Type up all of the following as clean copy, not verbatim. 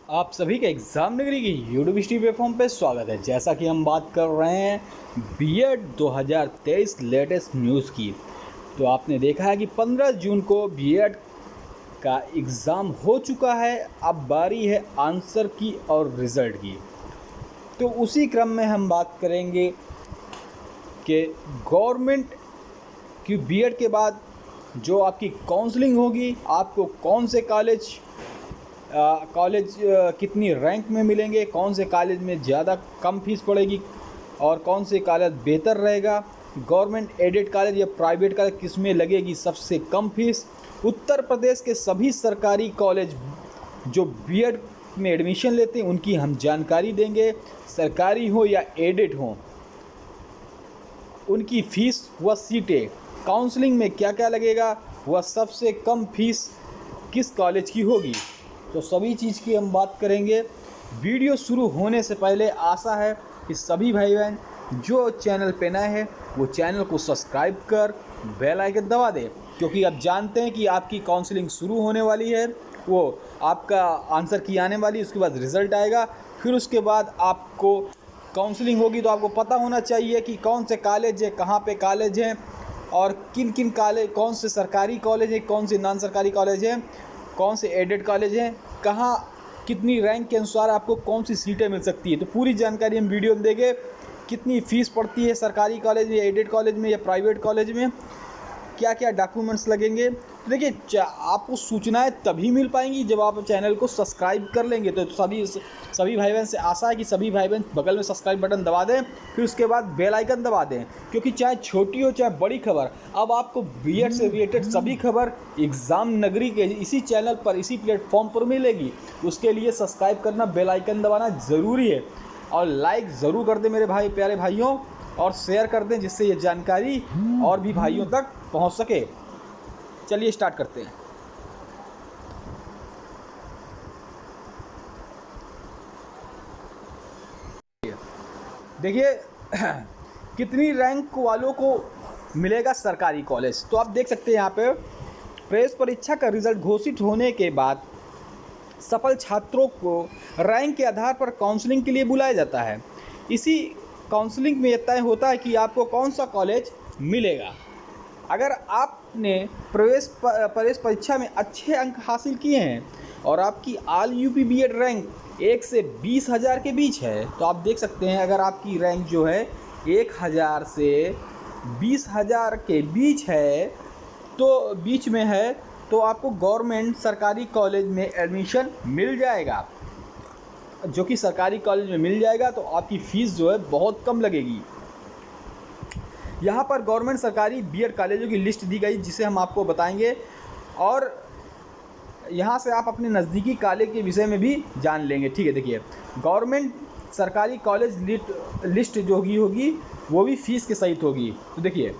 आप सभी का एग्ज़ाम नगरी की यूट्यूब प्लेटफॉर्म पे स्वागत है। जैसा कि हम बात कर रहे हैं बीएड 2023 लेटेस्ट न्यूज़ की, तो आपने देखा है कि 15 जून को बीएड का एग्ज़ाम हो चुका है। अब बारी है आंसर की और रिज़ल्ट की। तो उसी क्रम में हम बात करेंगे कि गवर्नमेंट की बीएड के बाद जो आपकी काउंसलिंग होगी, आपको कौन से कॉलेज कितनी रैंक में मिलेंगे, कौन से कॉलेज में ज़्यादा कम फीस पड़ेगी और कौन से कॉलेज बेहतर रहेगा, गवर्नमेंट एडेड कॉलेज या प्राइवेट कॉलेज किस में लगेगी सबसे कम फीस। उत्तर प्रदेश के सभी सरकारी कॉलेज जो बीएड में एडमिशन लेते हैं उनकी हम जानकारी देंगे, सरकारी हो या एडेड हो, उनकी फ़ीस व सीटें, काउंसलिंग में क्या क्या लगेगा, वह सबसे कम फीस किस कॉलेज की होगी। तो सभी चीज़ की हम बात करेंगे। वीडियो शुरू होने से पहले आशा है कि सभी भाई बहन जो चैनल पे नए हैं वो चैनल को सब्सक्राइब कर बेल आइकन दबा दें, क्योंकि अब जानते हैं कि आपकी काउंसलिंग शुरू होने वाली है। वो आपका आंसर की आने वाली, उसके बाद रिज़ल्ट आएगा, फिर उसके बाद आपको काउंसलिंग होगी। तो आपको पता होना चाहिए कि कौन से कॉलेज है, कहाँ पे कॉलेज हैं और किन किन कॉलेज, कौन से सरकारी कॉलेज हैं, कौन से नॉन सरकारी कॉलेज हैं, कौन से एडेड कॉलेज हैं, कहाँ कितनी रैंक के अनुसार आपको कौन सी सीटें मिल सकती है। तो पूरी जानकारी हम वीडियो में देंगे। कितनी फ़ीस पड़ती है सरकारी कॉलेज में या एडेड कॉलेज में या प्राइवेट कॉलेज में, क्या क्या डॉक्यूमेंट्स लगेंगे। तो देखिए, आपको सूचनाएं तभी मिल पाएंगी जब आप चैनल को सब्सक्राइब कर लेंगे। तो सभी भाई बहन से आशा है कि सभी भाई बहन बगल में सब्सक्राइब बटन दबा दें, फिर उसके बाद बेल आइकन दबा दें, क्योंकि चाहे छोटी हो चाहे बड़ी खबर, अब आपको बीएड से रिलेटेड सभी खबर एग्ज़ाम नगरी के इसी चैनल पर, इसी प्लेटफॉर्म पर मिलेगी। उसके लिए सब्सक्राइब करना, बेल आइकन दबाना ज़रूरी है और लाइक ज़रूर कर दें मेरे भाई प्यारे भाइयों, और शेयर कर दें जिससे ये जानकारी और भी भाइयों तक पहुंच सके। चलिए स्टार्ट करते हैं। देखिए कितनी रैंक वालों को मिलेगा सरकारी कॉलेज। तो आप देख सकते हैं यहाँ पे प्रवेश परीक्षा का रिजल्ट घोषित होने के बाद सफल छात्रों को रैंक के आधार पर काउंसलिंग के लिए बुलाया जाता है। इसी काउंसलिंग में यह तय होता है कि आपको कौन सा कॉलेज मिलेगा। अगर आपने प्रवेश परीक्षा में अच्छे अंक हासिल किए हैं और आपकी ऑल यूपी बीएड रैंक 1 से 20,000 के बीच है, तो आप देख सकते हैं अगर आपकी रैंक जो है 1,000 से 20,000 के बीच है, तो बीच में है, तो आपको गवर्नमेंट सरकारी कॉलेज में एडमिशन मिल जाएगा। जो कि सरकारी कॉलेज में मिल जाएगा तो आपकी फ़ीस जो है बहुत कम लगेगी। यहाँ पर गवर्नमेंट सरकारी बीएड कॉलेजों की लिस्ट दी गई, जिसे हम आपको बताएंगे, और यहाँ से आप अपने नज़दीकी कॉलेज के विषय में भी जान लेंगे। ठीक है, देखिए गवर्नमेंट सरकारी कॉलेज लिस्ट जो होगी वो भी फ़ीस के सहित होगी। तो देखिए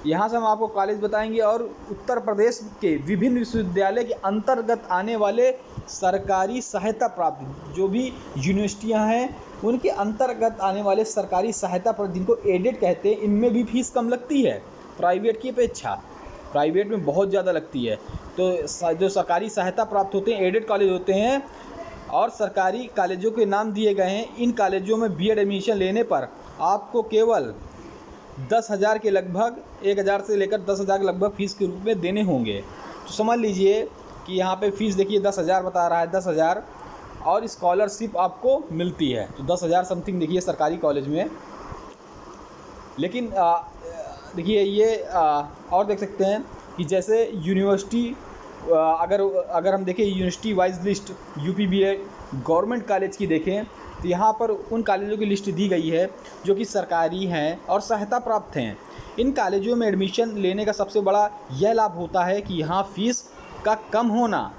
यहाँ से हम आपको कॉलेज बताएंगे और उत्तर प्रदेश के विभिन्न विश्वविद्यालय के अंतर्गत आने वाले सरकारी सहायता प्राप्त जो भी यूनिवर्सिटियाँ हैं उनके अंतर्गत आने वाले सरकारी सहायता प्राप्त, जिनको एडेड कहते हैं, इनमें भी फीस कम लगती है प्राइवेट की अपेक्षा। प्राइवेट में बहुत ज़्यादा लगती है। तो जो सरकारी सहायता प्राप्त होते हैं, एडेड कॉलेज होते हैं, और सरकारी कॉलेजों के नाम दिए गए हैं। इन कॉलेजों में बीएड एडमिशन लेने पर आपको केवल 10,000 के लगभग, 1,000 से लेकर 10,000 के लगभग फ़ीस के रूप में देने होंगे। तो समझ लीजिए कि यहाँ पे फ़ीस देखिए 10,000 बता रहा है, 10,000, और स्कॉलरशिप आपको मिलती है। तो 10,000 समथिंग देखिए सरकारी कॉलेज में। लेकिन देखिए ये और देख सकते हैं कि जैसे यूनिवर्सिटी, अगर हम देखें university wise list UP BEd government college की देखें, तो यहाँ पर उन कॉलेजों की लिस्ट दी गई है जो कि सरकारी हैं और सहायता प्राप्त हैं। इन कॉलेजों में एडमिशन लेने का सबसे बड़ा यह लाभ होता है कि यहाँ फ़ीस का कम होना।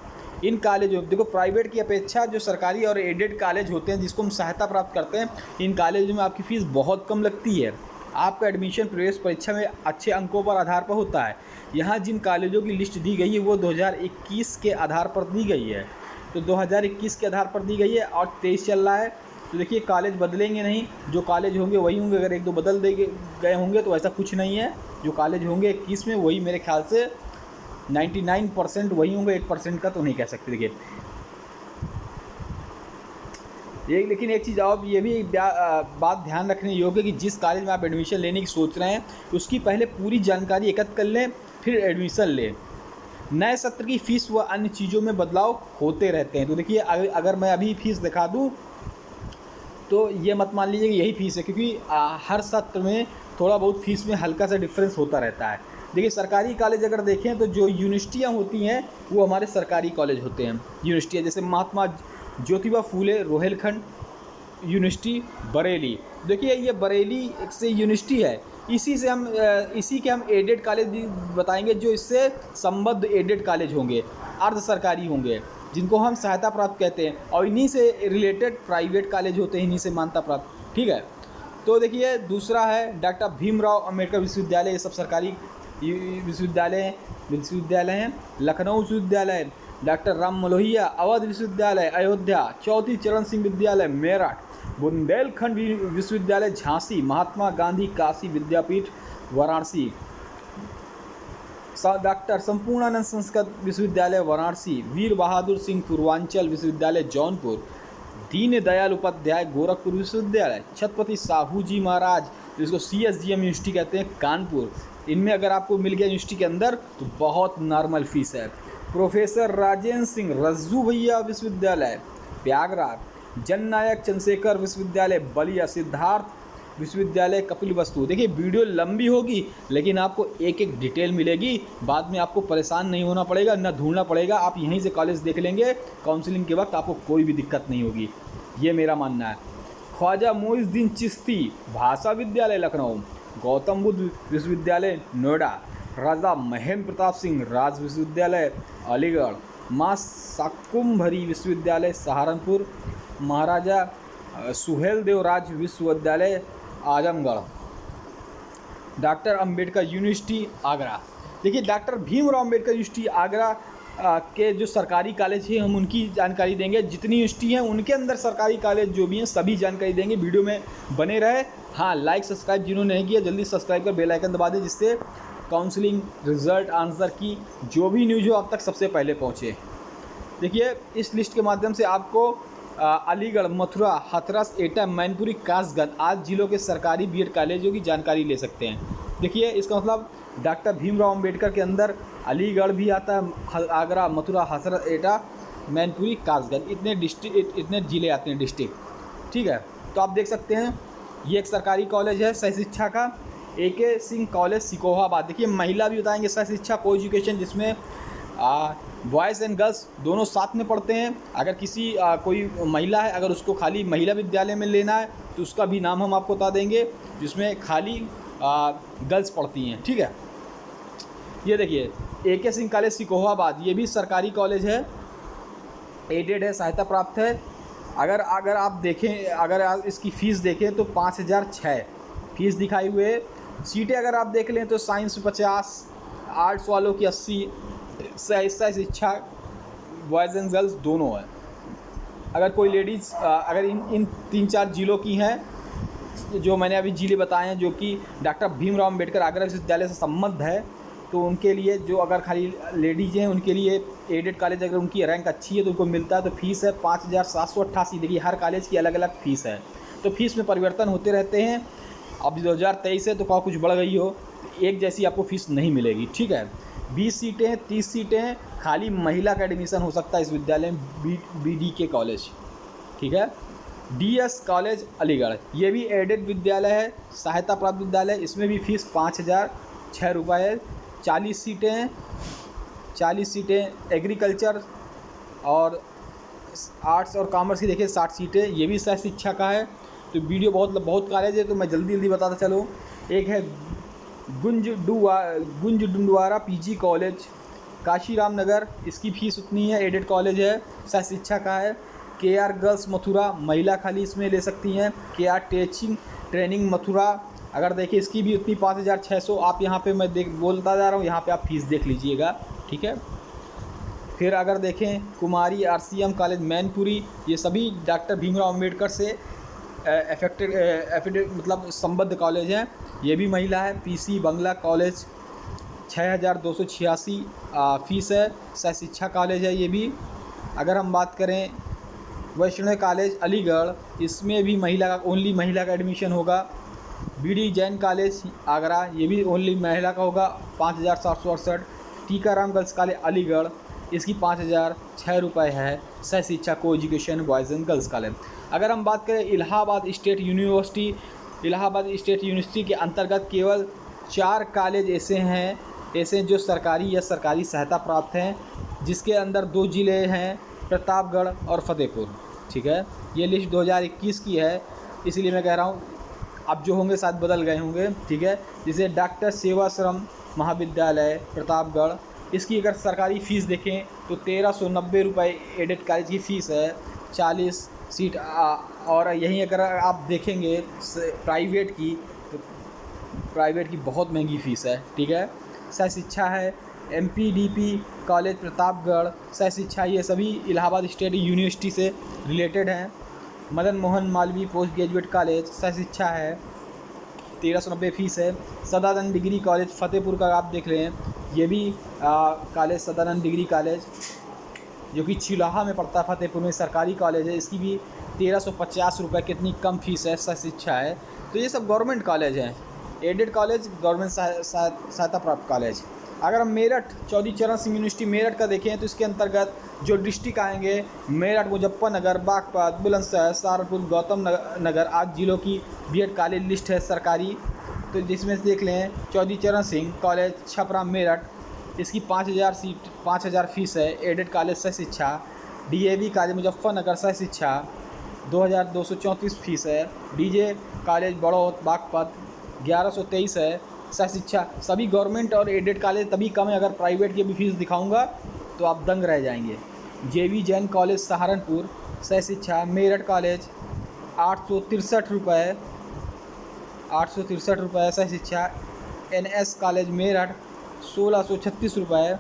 इन कॉलेजों, देखो प्राइवेट की अपेक्षा जो सरकारी और एडेड कॉलेज होते हैं जिसको हम सहायता प्राप्त करते हैं, इन कॉलेजों में आपकी फ़ीस बहुत कम लगती है। आपका एडमिशन प्रवेश परीक्षा में अच्छे अंकों पर आधार पर होता है। यहाँ जिन कॉलेजों की लिस्ट दी गई है वो 2021 के आधार पर दी गई है। तो 2021 के आधार पर दी गई है और 23 चल रहा है। तो देखिए कॉलेज बदलेंगे नहीं, जो कॉलेज होंगे वही होंगे। अगर एक दो बदल गए होंगे तो ऐसा कुछ नहीं है। जो कॉलेज होंगे 21 में वही मेरे ख्याल से 99% वही होंगे, 1% का तो नहीं कह सकते। देखिए ये लेकिन एक चीज़ और ये भी बात ध्यान रखने योग्य है कि जिस कॉलेज में आप एडमिशन लेने की सोच रहे हैं उसकी पहले पूरी जानकारी एकत्र कर लें, फिर एडमिशन लें। नए सत्र की फ़ीस व अन्य चीज़ों में बदलाव होते रहते हैं। तो देखिए अगर मैं अभी फ़ीस दिखा दूँ तो ये मत मान लीजिए कि यही फ़ीस है, क्योंकि हर सत्र में थोड़ा बहुत फ़ीस में हल्का सा डिफरेंस होता रहता है। देखिए सरकारी कॉलेज अगर देखें तो जो यूनिवर्सिटियाँ होती हैं वो हमारे सरकारी कॉलेज होते हैं। यूनिवर्सिटियाँ जैसे महात्मा ज्योतिबा फूले रोहिलखंड यूनिवर्सिटी बरेली, देखिए ये बरेली से यूनिवर्सिटी है, इसी के हम एडेड कॉलेज भी बताएंगे जो इससे संबद्ध एडेड कॉलेज होंगे, अर्ध सरकारी होंगे, जिनको हम सहायता प्राप्त कहते हैं, और इन्हीं से रिलेटेड प्राइवेट कॉलेज होते हैं, इन्हीं से मान्यता प्राप्त। ठीक है, तो देखिए दूसरा है डॉक्टर भीमराव अंबेडकर विश्वविद्यालय, ये सब सरकारी विश्वविद्यालय हैं। लखनऊ विश्वविद्यालय, डॉक्टर राम मनोहिया अवध विश्वविद्यालय अयोध्या, चौधरी चरण सिंह विद्यालय मेरठ, बुंदेलखंड विश्वविद्यालय झांसी, महात्मा गांधी काशी विद्यापीठ वाराणसी, डॉक्टर संपूर्णानंद संस्कृत विश्वविद्यालय वाराणसी, वीर बहादुर सिंह पूर्वांचल विश्वविद्यालय जौनपुर, दीन दयाल उपाध्याय गोरखपुर विश्वविद्यालय, छत्रपति साहू जी महाराज जिसको CSGM यूनिवर्सिटी कहते हैं कानपुर, इनमें अगर आपको मिल गया यूनिवर्सिटी के अंदर तो बहुत नॉर्मल फीस है। प्रोफेसर राजेंद्र सिंह रज्जू भैया विश्वविद्यालय प्रयागराज, जननायक चंद्रशेखर विश्वविद्यालय बलिया, सिद्धार्थ विश्वविद्यालय कपिल वस्तु। देखिए वीडियो लंबी होगी लेकिन आपको एक एक डिटेल मिलेगी, बाद में आपको परेशान नहीं होना पड़ेगा, ना ढूंढना पड़ेगा, आप यहीं से कॉलेज देख लेंगे, काउंसलिंग के वक्त आपको कोई भी दिक्कत नहीं होगी, ये मेरा मानना है। ख्वाजा मोइनुद्दीन चिश्ती भाषा विद्यालय लखनऊ, गौतम बुद्ध विश्वविद्यालय नोएडा, राजा महेंद्र प्रताप सिंह राज विश्वविद्यालय अलीगढ़, माँ शाकुंभरी विश्वविद्यालय सहारनपुर, महाराजा सुहेल देव राज विश्वविद्यालय आजमगढ़, डॉक्टर अंबेडकर यूनिवर्सिटी आगरा। देखिए डॉक्टर भीमराव अंबेडकर यूनिवर्सिटी आगरा के जो सरकारी कॉलेज हैं हम उनकी जानकारी देंगे, जितनी यूनिवर्सिटी हैं उनके अंदर सरकारी कॉलेज जो भी हैं सभी जानकारी देंगे, वीडियो में बने रहे। हाँ, लाइक सब्सक्राइब जिन्होंने नहीं किया जल्दी सब्सक्राइब कर बेल आइकन दबा दें, जिससे काउंसलिंग रिजल्ट आंसर की जो भी न्यूज़ हो आप तक सबसे पहले पहुँचे। देखिए इस लिस्ट के माध्यम से आपको अलीगढ़, मथुरा, हाथरस, एटा, मैनपुरी, कासगंज आज जिलों के सरकारी बीएड कॉलेजों की जानकारी ले सकते हैं। देखिए इसका मतलब डॉक्टर भीमराव अंबेडकर के अंदर अलीगढ़ भी आता है, आगरा, मथुरा, हाथरस, एटा, मैनपुरी, कासगंज, इतने ज़िले आते हैं डिस्ट्रिक्ट। ठीक है, तो आप देख सकते हैं ये एक सरकारी कॉलेज है सह शिक्षा का, AK सिंह कॉलेज सिकोहाबाद। देखिए महिला भी बताएंगे सह शिक्षा को एजुकेशन, जिसमें बॉयज़ एंड गर्ल्स दोनों साथ में पढ़ते हैं। अगर किसी कोई महिला है अगर उसको खाली महिला विद्यालय में लेना है तो उसका भी नाम हम आपको बता देंगे, जिसमें खाली गर्ल्स पढ़ती हैं। ठीक है, ये देखिए AK सिंह कॉलेज सिकोहाबाद, ये भी सरकारी कॉलेज है, एडेड है, सहायता प्राप्त है। अगर आप देखें, अगर आप इसकी फ़ीस देखें तो 5006 फीस दिखाई हुए है। सीटें अगर आप देख लें तो साइंस 50, आर्ट्स वालों की 80, सह शिक्षा बॉयज़ एंड गर्ल्स दोनों है। अगर कोई लेडीज़ अगर इन 3-4 जिलों की हैं जो मैंने अभी जिले बताए हैं जो कि डॉक्टर भीमराव अंबेडकर आगरा विश्वविद्यालय से संबद्ध है, तो उनके लिए जो अगर खाली लेडीज़ हैं उनके लिए एडेड कॉलेज अगर उनकी रैंक अच्छी है तो उनको मिलता है, तो फीस है 5788। देखिए हर कॉलेज की अलग अलग फ़ीस है, तो फीस में परिवर्तन होते रहते हैं। अब 2023 है तो कहा कुछ बढ़ गई हो, एक जैसी आपको फ़ीस नहीं मिलेगी। ठीक है, 20 सीटें हैं, 30 सीटें हैं, खाली महिला का एडमिशन हो सकता है इस विद्यालय में, BDK कॉलेज। ठीक है, DS कॉलेज अलीगढ़, ये भी एडेड विद्यालय है, सहायता प्राप्त विद्यालय, इसमें भी फ़ीस 5006 रुपये है। 40 सीटें हैं, 40 सीटें एग्रीकल्चर और आर्ट्स और कॉमर्स की देखिए 60 सीटें, ये भी सह शिक्षा का है। तो वीडियो बहुत कॉलेज है तो मैं जल्दी बताता चलूँ। एक है गुंजडुंडवारा PG कॉलेज काशीराम नगर, इसकी फ़ीस उतनी है, एडेड कॉलेज है, सह शिक्षा का है। KR गर्ल्स मथुरा, महिला खाली इसमें ले सकती हैं। KR टीचिंग ट्रेनिंग मथुरा, अगर देखिए इसकी भी उतनी 5600। आप यहाँ पे मैं बोलता जा रहा हूँ, यहाँ पे आप फीस देख लीजिएगा। ठीक है, फिर अगर देखें कुमारी RCM कॉलेज मैनपुरी, ये सभी डॉक्टर भीमराव अंबेडकर से मतलब संबद्ध कॉलेज हैं, ये भी महिला है। PC बंगला कॉलेज 6286 फ़ीस है, सह शिक्षा कॉलेज है ये भी। अगर हम बात करें वैष्णो कॉलेज अलीगढ़, इसमें भी महिला का ओनली महिला का एडमिशन होगा। बीडी जैन कॉलेज आगरा, ये भी ओनली महिला का होगा, 5,768। टीकाराम गर्ल्स कॉलेज अलीगढ़, इसकी 5,006 रुपये है। सह शिक्षा को education boys and girls college. अगर हम बात करें इलाहाबाद स्टेट यूनिवर्सिटी के अंतर्गत केवल 4 कॉलेज ऐसे जो सरकारी या सरकारी सहायता प्राप्त हैं, जिसके अंदर 2 ज़िले हैं, प्रतापगढ़ और फतेहपुर। ठीक है, ये लिस्ट 2021 की है, इसलिए मैं कह रहा हूँ अब जो होंगे शायद बदल गए होंगे। ठीक है, जैसे डॉक्टर सेवाश्रम महाविद्यालय प्रतापगढ़, इसकी अगर सरकारी फ़ीस देखें तो 1,390 रुपये एडेड कॉलेज की फ़ीस है, 40 सीट। और यहीं अगर आप देखेंगे प्राइवेट की, तो प्राइवेट की बहुत महंगी फ़ीस है। ठीक है, सह शिक्षा है MPDP कॉलेज प्रतापगढ़, सह शिक्षा, ये सभी इलाहाबाद स्टेट यूनिवर्सिटी से रिलेटेड हैं। Madan Mohan Malviya post graduate college, सह शिक्षा है, 1,390 फ़ीस है। सदानंद डिग्री कॉलेज फतेहपुर का आप देख लें, ये भी कॉलेज सदानंद डिग्री कॉलेज जो कि चिल्लाहा में पड़ता है, फतेहपुर में सरकारी कॉलेज है, इसकी भी 1,350 रुपये, कितनी कम फीस है, सह शिक्षा है। तो ये सब गवर्नमेंट कॉलेज हैं, एडेड कॉलेज, गवर्नमेंट सहायता प्राप्त कॉलेज। अगर हम मेरठ चौधरी चरण सिंह यूनिवर्सिटी मेरठ का देखें तो इसके अंतर्गत जो डिस्ट्रिक्ट आएंगे, मेरठ, मुजफ्फरनगर, बागपत, बुलंदशहर, सहारनपुर, गौतम नगर, 8 जिलों की बीएड कॉलेज लिस्ट है सरकारी। तो जिसमें से देख लें चौधरी चरण सिंह कॉलेज छपरा मेरठ, इसकी 5,000 फ़ीस है, एडेड कॉलेज सह शिक्षा। DAV कॉलेज मुजफ्फरनगर सह शिक्षा, 2,234 फ़ीस है। DJ कॉलेज बड़ौत बागपत 1,123 है, सह शिक्षा। सभी गवर्नमेंट और एडेड कॉलेज तभी कम है, अगर प्राइवेट की भी फीस दिखाऊंगा तो आप दंग रह जाएंगे। JV जैन कॉलेज सहारनपुर सह शिक्षा। मेरठ कॉलेज 863 रुपये सह शिक्षा। NS कॉलेज मेरठ 1,636 रुपये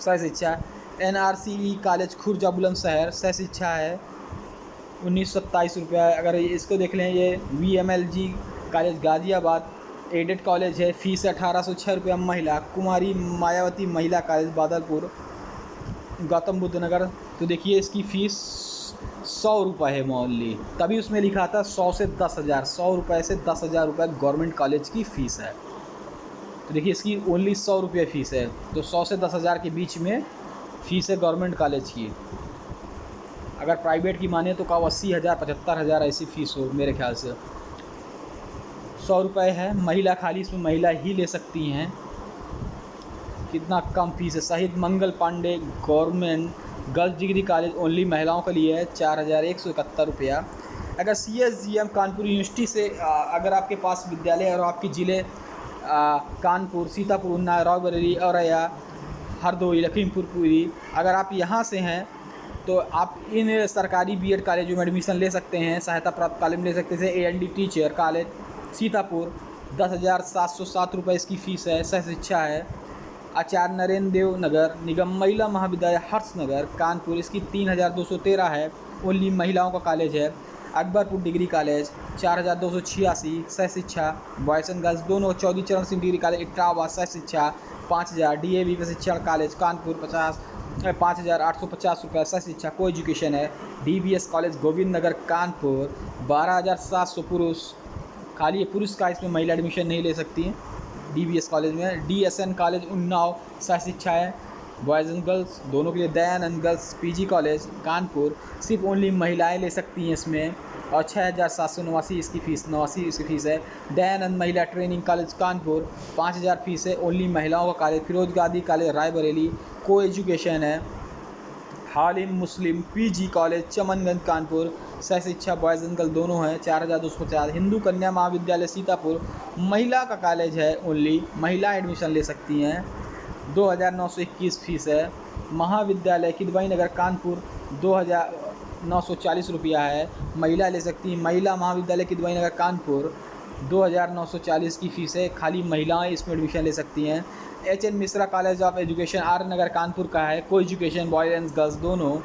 सह शिक्षा। NRCE कॉलेज खुर्जा बुलंदशहर सह शिक्षा है 1,927 रुपये। अगर इसको देख लें, ये VMLG college Ghaziabad added college है, फ़ीस 1,806 रुपये महिला। कुमारी मायावती महिला कॉलेज बादलपुर गौतम बुद्ध नगर, तो देखिए इसकी फ़ीस 100 रुपये है ओनली, तभी उसमें लिखा था 100 से 10,000, 100 रुपये से 10,000 रुपये गवर्नमेंट कॉलेज की फ़ीस है। तो देखिए इसकी ओनली 100 रुपये फ़ीस है, तो 100 से 10,000 के बीच में फ़ीस है गवर्नमेंट कॉलेज की। अगर प्राइवेट की माने तो 80,000 75,000 ऐसी फ़ीस हो मेरे ख्याल से। 100 रुपये है महिला, खाली इसमें महिला ही ले सकती हैं, कितना कम फीस है। Shaheed Mangal Pandey government girls degree college only महिलाओं के लिए है, 4,171 रुपया। अगर CSGM कानपुर यूनिवर्सिटी से अगर आपके पास विद्यालय और आपके ज़िले कानपुर, सीतापुर, उन्नाव, रायबरेली, औरैया, हरदोई, लखीमपुर खीरी, अगर आप यहाँ से हैं तो आप इन सरकारी BEd कॉलेजों में एडमिशन ले सकते हैं, सहायता प्राप्त कॉलेज में ले सकते हैं। जैसे AND टीचर कॉलेज सीतापुर 10,707 रुपये इसकी फ़ीस है, सह शिक्षा है। आचार्य नरेंद्र देव नगर निगम महिला महाविद्यालय हर्षनगर कानपुर, इसकी 3,213 है, ओनली महिलाओं का कॉलेज है। अकबरपुर डिग्री कॉलेज 4,286 सह शिक्षा, बॉयज़ एंड गर्ल्स दोनों। चौधरी चरण सिंह डिग्री कॉलेज इटावा सह शिक्षा 5,000। DAV प्रशिक्षण कॉलेज कानपुर 5,850 रुपये सह शिक्षा को एजुकेशन है। DBS कॉलेज गोविंद नगर कानपुर 12,700 पुरुष, खाली ये पुरुष का, इसमें महिला एडमिशन नहीं ले सकती हैं DBS कॉलेज में। DSN कॉलेज उन्नाव सह शिक्षा है, बॉयज़ एंड गर्ल्स दोनों के लिए। Dayanand girls PG college Kanpur सिर्फ ओनली महिलाएं ले सकती हैं इसमें, और 6,789 इसकी फ़ीस है। दयानंद महिला ट्रेनिंग कॉलेज कानपुर 5,000 फ़ीस है, ओनली महिलाओं का कॉलेज। फिरोज गांधी कॉलेज रायबरेली को एजुकेशन है। हालिम मुस्लिम PG कॉलेज चमनगंज कानपुर सह शिक्षा, बॉयज़ एंड गर्ल दोनों हैं, 4,250। हिंदू कन्या महाविद्यालय सीतापुर महिला का कॉलेज है, ओनली महिला एडमिशन ले सकती हैं, 2,921 फ़ीस है। महाविद्यालय किदवई नगर कानपुर 2,940 रुपया है, महिला ले सकती हैं। महिला महाविद्यालय किदवई नगर कानपुर 2,940 की फ़ीस है, खाली महिलाएं इसमें एडमिशन ले सकती हैं। HN Mishra college of education R Nagar Kanpur का है, को एजुकेशन बॉयज़ एंड गर्ल्स दोनों।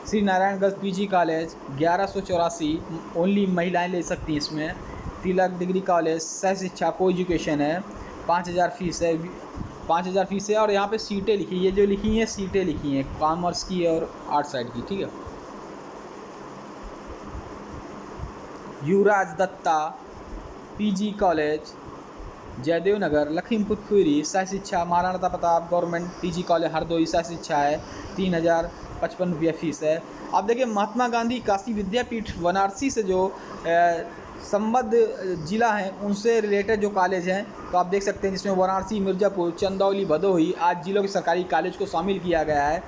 Shri Narayan girls PG college 1,184 only महिलाएं ले सकती हैं इसमें। तिलक डिग्री कॉलेज सह शिक्षा को एजुकेशन है, 5,000 फ़ीस है। 5,000 फीस है। और यहाँ पे सीटें लिखी, ये जो लिखी हैं सीटें लिखी हैं कॉमर्स की और आर्ट साइड की, ठीक है। युवराज दत्ता पीजी कॉलेज जयदेव नगर लखीमपुर खीरी सह शिक्षा। Maharana Pratap government PG college Hardoi सह शिक्षा है, 3,055 रुपया फीस है। अब देखिए महात्मा गांधी काशी विद्यापीठ वाराणसी से जो संबद्ध जिला हैं उनसे रिलेटेड जो कॉलेज हैं तो आप देख सकते हैं, जिसमें वाराणसी, मिर्ज़ापुर, चंदौली, भदोही आज जिलों के सरकारी कॉलेज को शामिल किया गया है।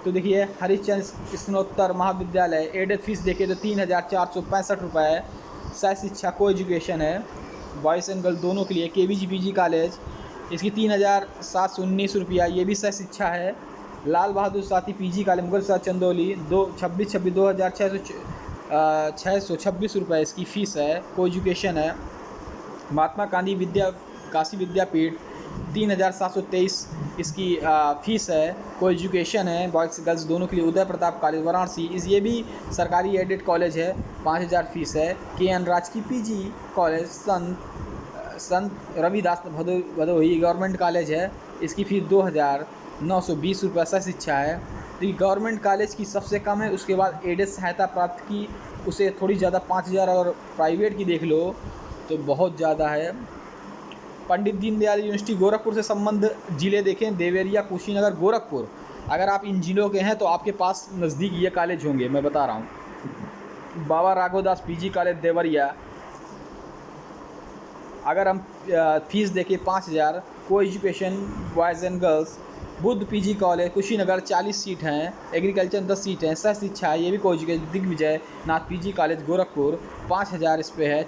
तो देखिए हरिश्चंद्र स्नातकोत्तर महाविद्यालय एडेड फीस देखिए तो 3,465 रुपये है। सह शिक्षा को एजुकेशन है, बॉयज़ एंड गर्ल्स दोनों के लिए। केवीजी पीजी कॉलेज इसकी 3,719 रुपया, ये भी सह शिक्षा है। लाल बहादुर शास्त्री पीजी कॉलेज मुगल सराय चंदौली 2,626 रुपये इसकी फ़ीस है, को एजुकेशन है। महात्मा गांधी काशी विद्यापीठ 3,723 इसकी फ़ीस है, को एजुकेशन है, बॉयज़ गर्ल्स दोनों के लिए। उदय प्रताप कॉलेज वाराणसी ये भी सरकारी एडेड कॉलेज है, 5,000 फ़ीस है। KN राजकीय पीजी कॉलेज संत रविदास भदोही गवर्नमेंट कॉलेज है, इसकी फ़ीस 2,920 रुपये सह शिक्षा है। तो ये गवर्नमेंट कॉलेज की सबसे कम है। उसके बाद एडेड सहायता प्राप्त की उसे थोड़ी ज़्यादा 5,000, और प्राइवेट की देख लो तो बहुत ज़्यादा है। पंडित दीनदयाल यूनिवर्सिटी गोरखपुर से संबंध जिले देखें, देवरिया, कुशीनगर, गोरखपुर। अगर आप इन जिलों के हैं तो आपके पास नज़दीक ये कॉलेज होंगे, मैं बता रहा हूँ। बाबा राघवदास पीजी कॉलेज देवरिया, अगर हम फीस देखें 5,000, को education boys and girls. Buddha PG college Kushinagar 40 seat हैं, एग्रीकल्चर 10 सीट हैं, सह शिक्षा ये भी को education. Digvijay Nath PG college Gorakhpur 5,000 इस पे है,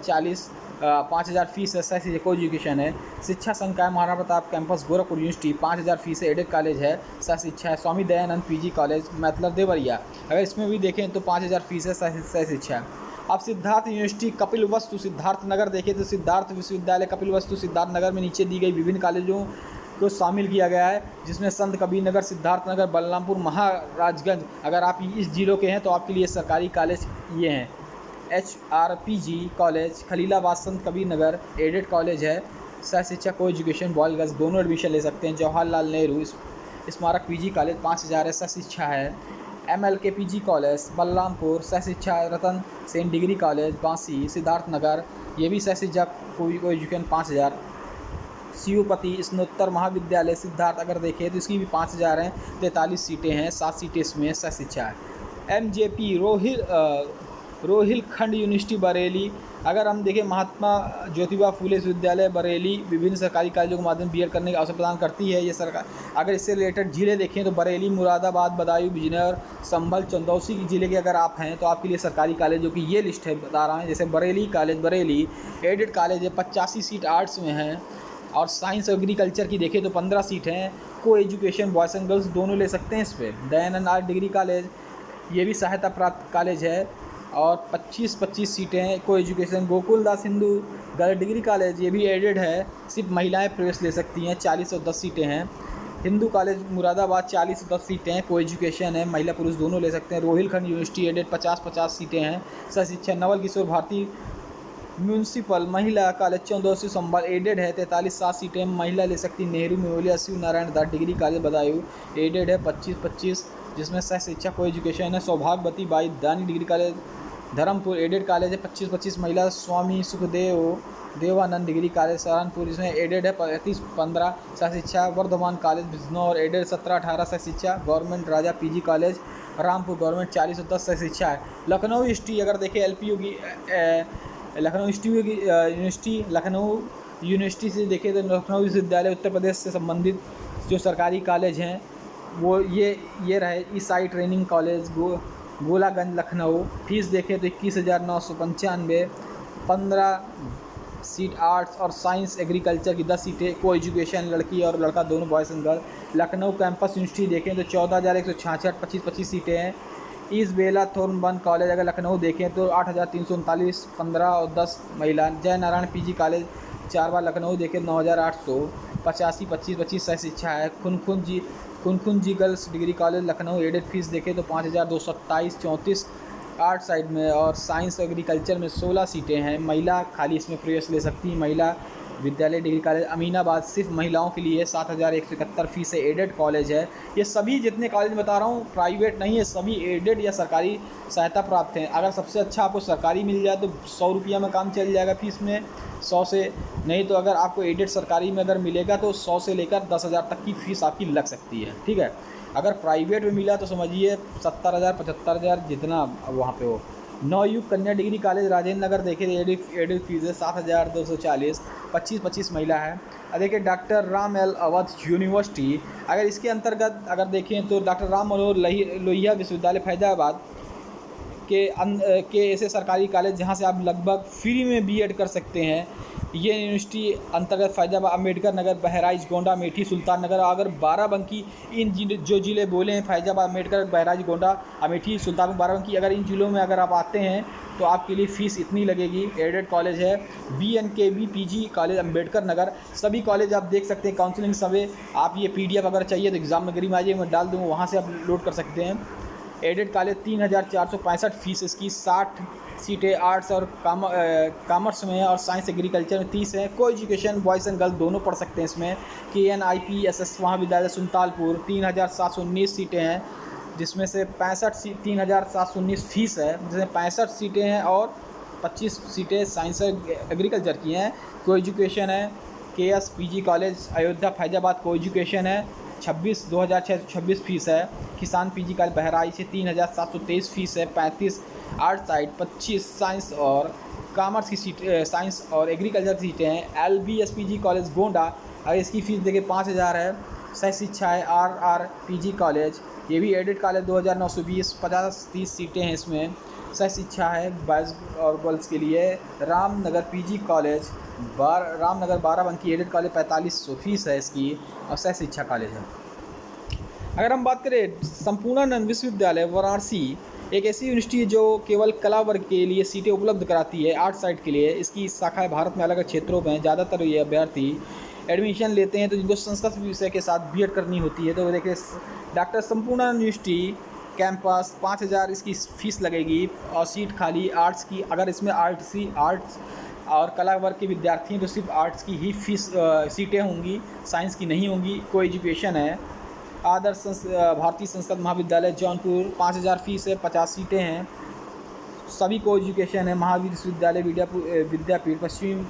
5,000 फीस है, सह शिक्षा को एजुकेशन है। शिक्षा संकाय Maharana Pratap campus Gorakhpur university 5,000 fees है, एडेड कॉलेज है, सह शिक्षा है। स्वामी दयानंद पीजी कॉलेज मैथलर देवरिया, अगर इसमें भी देखें तो 5,000 फीस है, सह शिक्षा है। अब सिद्धार्थ यूनिवर्सिटी कपिलवस्तु सिद्धार्थ नगर देखें तो सिद्धार्थ विश्वविद्यालय कपिलवस्तु सिद्धार्थ नगर में नीचे दी गई विभिन्न कॉलेजों को शामिल किया गया है, जिसमें संत कबीर नगर, सिद्धार्थ नगर, बलरामपुर, महाराजगंज। अगर आप इस जिलों के हैं तो आपके लिए सरकारी कॉलेज ये हैं। HRPG कॉलेज खलीलाबाद संत कबीर नगर एडेड कॉलेज है, सह शिक्षा को एजुकेशन बॉयज़ गर्ल्स दोनों एडमिशन ले सकते हैं। जवाहरलाल नेहरू स्मारक पीजी कॉलेज 5,000 है, सह शिक्षा है। MLK पीजी कॉलेज बलरामपुर सह शिक्षा। रतन सेन डिग्री कॉलेज बांसी सिद्धार्थ नगर ये भी सह शिक्षा को एजुकेशन 5,000। शिवपति स्नातकोत्तर महाविद्यालय सिद्धार्थ अगर देखें तो इसकी भी 5,000 हैं, 43 सीटें हैं, 7 सीटें इसमें सह शिक्षा है। MJP रोहिलखंड यूनिवर्सिटी बरेली, अगर हम देखें महात्मा ज्योतिबा फूले विश्वविद्यालय बरेली विभिन्न सरकारी कॉलेजों के माध्यम बीएड करने का अवसर प्रदान करती है ये सरकार। अगर इससे रिलेटेड जिले देखें तो बरेली, मुरादाबाद, बदायूं, बिजनौर, संभल, चंदौसी जिले के अगर आप हैं तो आपके लिए सरकारी कॉलेजों की ये लिस्ट है बता रहा हूँ। जैसे Bareilly college Bareilly added college है, 85 सीट आर्ट्स में हैं, और साइंस और एग्रीकल्चर की देखें तो 15 सीट हैं। को एजुकेशन बॉयज़ एंड गर्ल्स दोनों ले सकते हैं इस पर। दयानंद आर्ट डिग्री कॉलेज ये भी सहायता प्राप्त कॉलेज है, और 25 सीटें हैं। को education Gokuldas Hindu girl degree college ये भी एडेड है, सिर्फ महिलाएं प्रवेश ले सकती हैं, 40 और 10 सीटें हैं। हिंदू कॉलेज मुरादाबाद 40 और 10 सीटें हैं, को एजुकेशन है, महिला पुरुष दोनों ले सकते हैं। रोहिलखंड यूनिवर्सिटी एडेड 50 सीटें हैं, सह शिक्षा। Naval Kishore Bharti municipal Mahila college Chandausi Sambhal aided है, 43 7 सीटें महिला ले सकती। Nehru memorial Shiv Narayan Dutt degree college Budaun aided है, 25 जिसमें सह शिक्षा को एजुकेशन है। सौभाग्यवती बाई दानी degree college Dharampur added college है, 25 महिला। स्वामी सुखदेव देवानंद डिग्री कॉलेज सहारनपुर इसमें एडेड है, 35-15 सह शिक्षा। वर्धमान कॉलेज बिजनौर एडेड 17-18 सह शिक्षा। गवर्नमेंट राजा पीजी कॉलेज रामपुर गवर्नमेंट 40 और 10 सह शिक्षा है। लखनऊ यूनिवर्सिटी अगर देखें LPU की लखनऊ यूनिवर्सिटी से देखें तो लखनऊ विश्वविद्यालय उत्तर प्रदेश से संबंधित जो सरकारी कॉलेज हैं वो ये रहे। ईसाई training college Golaganj Lucknow, fees देखें तो 21,995, 15 सीट आर्ट्स और साइंस एग्रीकल्चर की 10 सीटें। को एजुकेशन लड़की और लड़का दोनों boys and girl. Lucknow campus university देखें तो 14,166, 25 सीटें हैं। ईस्ट बेला थोर्नबर्न कॉलेज अगर लखनऊ देखें तो 8,339, 15 और 10 महिला। जय नारायण पीजी कॉलेज 4 बार लखनऊ देखें 9,885, 25 सह शिक्षा है। Khunkhun ji girls degree college Lucknow aided fees देखें तो 5,227, 34 आर्ट साइड में, और साइंस एग्रीकल्चर में 16 सीटें हैं। महिला खाली इसमें प्रवेश ले सकती है महिला। विद्यालय डिग्री कॉलेज अमीनाबाद सिर्फ महिलाओं के लिए 7,171 फीस है, एडेड कॉलेज है। ये सभी जितने कॉलेज बता रहा हूँ प्राइवेट नहीं है, सभी एडेड या सरकारी सहायता प्राप्त हैं। अगर सबसे अच्छा आपको सरकारी मिल जाए तो 100 रुपया में काम चल जाएगा फीस में, 100 से, नहीं तो अगर आपको एडेड सरकारी में अगर मिलेगा तो 100 से लेकर 10,000 तक की फ़ीस आपकी लग सकती है। ठीक है, अगर प्राइवेट में मिला तो समझिए 70,000 75,000 जितना वहाँ पे हो। नवयुग कन्या डिग्री कॉलेज राजेंद्र नगर देखे एडेड फीस है 7,240, 25 महिला है। और देखिए doctor Ram L Awadh university, अगर इसके अंतर्गत अगर देखें तो डॉक्टर राम मनोहर लोहिया विश्वविद्यालय फैजाबाद के ऐसे सरकारी कॉलेज जहाँ से आप लगभग फ्री में बीएड कर सकते हैं। ये यूनिवर्सिटी अंतर्गत फैजाबाद, अम्बेडकर नगर, बहराइच, गोंडा, अमेठी, सुल्ताननगर, अगर बाराबंकी, इन जो ज़िले बोले हैं फैजाबाद, अम्बेडकर, बहराइच, गोंडा, अमेठी, सुल्तानपुर, बाराबंकी, अगर इन ज़िलों में अगर आप आते हैं तो आपके लिए फ़ीस इतनी लगेगी। एडेड कॉलेज है। BNKB PG college Ambedkar Nagar, सभी कॉलेज आप देख सकते हैं। काउंसलिंग सर्वे आप ये PDF अगर चाहिए तो एग्ज़ाम नगरी में आ जाइए, मैं डाल दूँगा, वहाँ से आप लोड कर सकते हैं। एडेड कॉलेज 3,465 फीस इसकी, 60 सीटें आर्ट्स और कॉमर्स में है और साइंस एग्रीकल्चर में 30 है। को एजुकेशन बॉयज़ एंड गर्ल्स दोनों पढ़ सकते हैं इसमें। KNIPSS महाविद्यालय सुल्तानपुर 3,719 सीटें हैं, जिसमें से 3,719 फीस है, जिसमें 65 सीटें हैं और 25 सीटें साइंस एग्रीकल्चर की हैं। को एजुकेशन है KS PG college Ayodhya Faizabad, को एजुकेशन है 2,626 फीस है। किसान PG कॉलेज बहराइच से 3,723 फीस है, 35 आर्ट साइड, 25 साइंस और कॉमर्स की सीट, साइंस और एग्रीकल्चर की सीटें हैं। LBSPG कॉलेज गोंडा, अगर इसकी फ़ीस देखिए 5,000 है। सह शिक्षा है RRPG कॉलेज, ये भी एडेड कॉलेज 2,920, 50-30 सीटें हैं इसमें। सह शिक्षा है बॉयज़ और गर्ल्स के लिए। Ramnagar PG college Ramnagar Barabanki, added college 4,500 fees है इसकी और सह शिक्षा कॉलेज है। अगर हम बात करें संपूर्णानंद विश्वविद्यालय वाराणसी, एक ऐसी यूनिवर्सिटी है जो केवल कला वर्ग के लिए सीटें उपलब्ध कराती है, आर्ट साइड के लिए। इसकी शाखाएं भारत में अलग अलग क्षेत्रों में, ज़्यादातर ये अभ्यर्थी एडमिशन लेते हैं तो जिनको संस्कृत विषय के साथ BEd करनी होती है तो देखिए डॉक्टर संपूर्णानंद यूनिवर्सिटी कैंपस 5,000 इसकी फ़ीस लगेगी और सीट खाली आर्ट्स की। अगर इसमें आर्ट्स और कला वर्ग के विद्यार्थी हैं तो सिर्फ आर्ट्स की ही फीस सीटें होंगी, साइंस की नहीं होंगी। को एजुकेशन है आदर्श भारतीय संस्कृत महाविद्यालय जौनपुर, 5,000 फीस है, 50 सीटें हैं। सभी को एजुकेशन है महावीर विश्वविद्यालय विद्यापीठ पश्चिम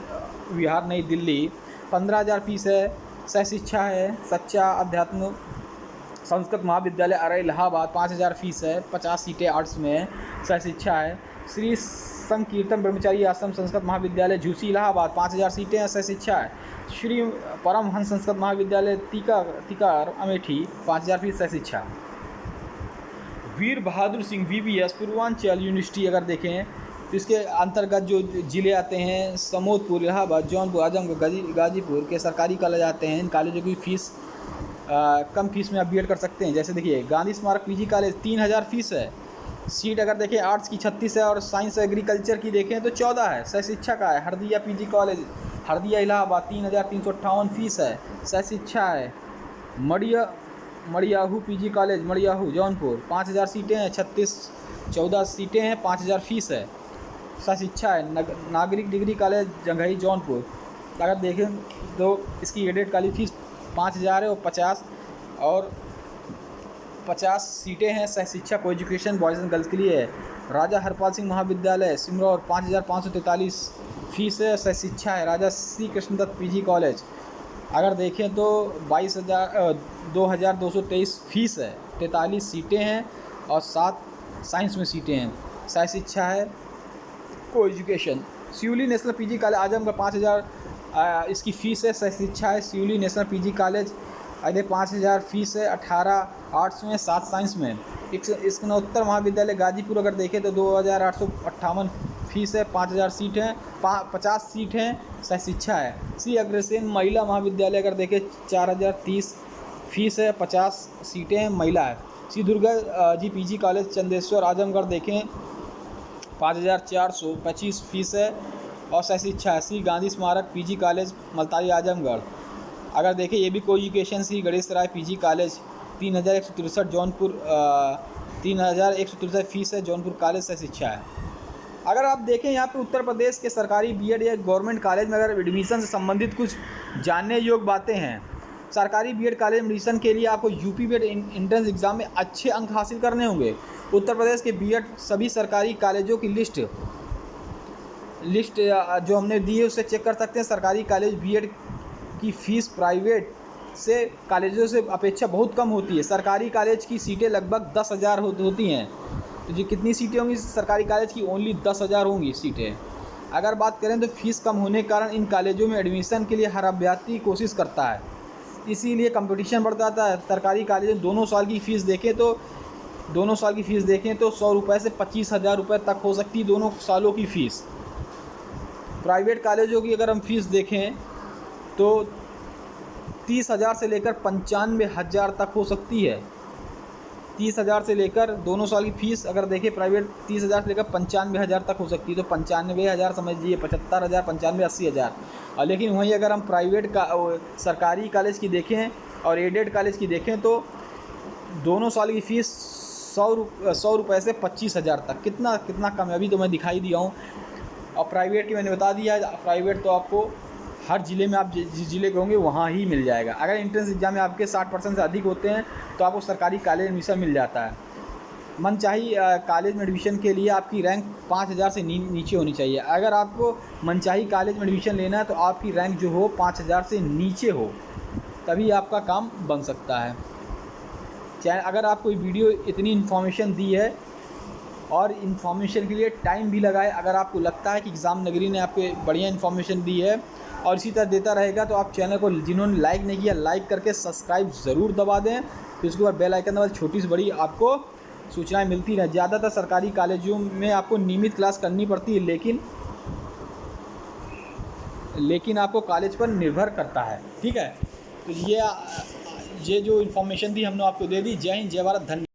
विहार नई दिल्ली, 15,000 फीस है। सह शिक्षा है सच्चा अध्यात्म संस्कृत महाविद्यालय अरय इलाहाबाद, 5,000 फीस है, 50 सीटें आर्ट्स में है। सह शिक्षा है श्री संकीर्तन ब्रह्मचारी आश्रम संस्कृत महाविद्यालय झूसी इलाहाबाद, 5,000 सीटें हैं। सह शिक्षा है श्री परमहंस संस्कृत महाविद्यालय तिकार अमेठी, 5,000 फीस सह शिक्षा। वीर बहादुर सिंह VBS पूर्वांचल यूनिवर्सिटी अगर देखें तो इसके अंतर्गत जो ज़िले आते हैं समोदपुर, इलाहाबाद, जौनपुर, आजमगढ़, गाजीपुर के सरकारी कॉलेज आते हैं। इन कॉलेजों की फ़ीस कम फीस में आप BEd कर सकते हैं। जैसे देखिए गांधी स्मारक PG कॉलेज 3,000 फीस है। सीट अगर देखें आर्ट्स की 36 है और साइंस एग्रीकल्चर की देखें तो 14 है। सह शिक्षा का है Hardiya PG college Hardiya Allahabad, 3,358 fees है। सह शिक्षा है मड़ियाहू PG कॉलेज मड़ियाहू जौनपुर, 5,000 सीटें हैं, 14 सीटें हैं, 5,000 फीस है। सह शिक्षा है नागरिक डिग्री कॉलेज जंघई जौनपुर, अगर देखें तो इसकी एडेड कॉलेज फीस 5,000 है और 50 सीटें हैं। सह शिक्षा को एजुकेशन बॉयज़ एंड गर्ल्स के लिए है। राजा हरपाल सिंह महाविद्यालय सिमरौर, 5,543 फीस है। सह शिक्षा है राजा श्री कृष्णदत्त PG कॉलेज, अगर देखें तो 2,223 फीस है, 43 सीटें हैं और 7 साइंस में सीटें हैं। सह शिक्षा है को education Shibli national PG college Azamgarh, 5,000 इसकी फ़ीस है। सह शिक्षा है सिवली नेशनल PG कॉलेज, अरे 5,000 फीस है, 18 आर्ट्स में, 7 साइंस में। स्नातकोत्तर महाविद्यालय गाजीपुर अगर देखें तो 2,858 फीस है, 5,000 सीट हैं, 50 सीट हैं। सह शिक्षा है श्री अग्रसेन महिला महाविद्यालय अगर देखें 4,030 फीस है, 50 सीटें हैं, महिला है। श्री दुर्गा जी PG कॉलेज चंदेश्वर आजमगढ़ देखें 5,425 फीस है और सह शिक्षा है श्री गांधी स्मारक PG कॉलेज मलताई आजमगढ़, अगर देखें ये भी को एजुकेशन श्री गणेश राय PG कॉलेज 3,163 जौनपुर, 3,163 फीस है जौनपुर कॉलेज। सह शिक्षा है अगर आप देखें यहाँ पे उत्तर प्रदेश के सरकारी बीएड या गवर्नमेंट कॉलेज में अगर एडमिशन से संबंधित कुछ जानने योग्य बातें हैं। सरकारी बीएड कॉलेज में एडमिशन के लिए आपको यूपी बीएड एंट्रेंस एग्ज़ाम में अच्छे अंक हासिल करने होंगे। उत्तर प्रदेश के बीएड सभी सरकारी कॉलेजों की लिस्ट जो हमने दी है उससे चेक कर सकते हैं। सरकारी कॉलेज बीएड की फ़ीस प्राइवेट से कॉलेजों से अपेक्षा बहुत कम होती है। सरकारी कॉलेज की सीटें लगभग 10,000 होती हैं। तो जी कितनी सीटें होंगी सरकारी कॉलेज की? ओनली 10,000 होंगी सीटें। अगर बात करें तो फीस कम होने के कारण इन कॉलेजों में एडमिशन के लिए हर अभ्यर्थी कोशिश करता है, इसीलिए कंपटीशन बढ़ जाता है। सरकारी कॉलेज में दोनों साल की फ़ीस देखें तो 100 रुपये से 25,000 रुपये तक हो सकती है दोनों सालों की फ़ीस। प्राइवेट कॉलेजों की अगर हम फ़ीस देखें तो 30,000 से लेकर 95,000 तक हो सकती है। 30,000 से लेकर दोनों साल की फ़ीस अगर देखें प्राइवेट 30,000 से लेकर 95,000 तक हो सकती है। तो 95,000 समझ लीजिए, 75,000, 95, 80,000। और लेकिन वहीं अगर हम प्राइवेट का सरकारी कॉलेज की देखें और एडेड कॉलेज की देखें तो दोनों साल की फ़ीस 100 रुपये से 25,000 तक। कितना कम है, अभी तो मैं दिखाई दिया हूँ। और प्राइवेट की मैंने बता दिया, प्राइवेट तो आपको हर ज़िले में आप जिस ज़िले के होंगे वहाँ ही मिल जाएगा। अगर एंट्रेंस एग्ज़ाम में आपके 60% से अधिक होते हैं तो आपको सरकारी कॉलेज एडमिशन मिल जाता है। मनचाही कॉलेज में एडमिशन के लिए आपकी रैंक 5,000 से नीचे होनी चाहिए। अगर आपको मनचाही कॉलेज में एडमिशन लेना है तो आपकी रैंक जो हो 5,000 से नीचे हो, तभी आपका काम बन सकता है। चाहे अगर आपको वीडियो इतनी इन्फॉर्मेशन दी है और इन्फॉर्मेशन के लिए टाइम भी लगाए, अगर आपको लगता है कि एग्ज़ाम नगरी ने आपको बढ़िया इन्फॉर्मेशन दी है और इसी तरह देता रहेगा तो आप चैनल को जिन्होंने लाइक नहीं किया लाइक करके सब्सक्राइब ज़रूर दबा दें। फिर उसके बाद बेल आइकन दबा, छोटी से बड़ी आपको सूचनाएं मिलती रहें। ज़्यादातर सरकारी कॉलेजों में आपको नियमित क्लास करनी पड़ती है, लेकिन आपको कॉलेज पर निर्भर करता है। ठीक है, तो ये जो इन्फॉर्मेशन थी हमने आपको दे दी। जय हिंद, जय भारत, धन्यवाद।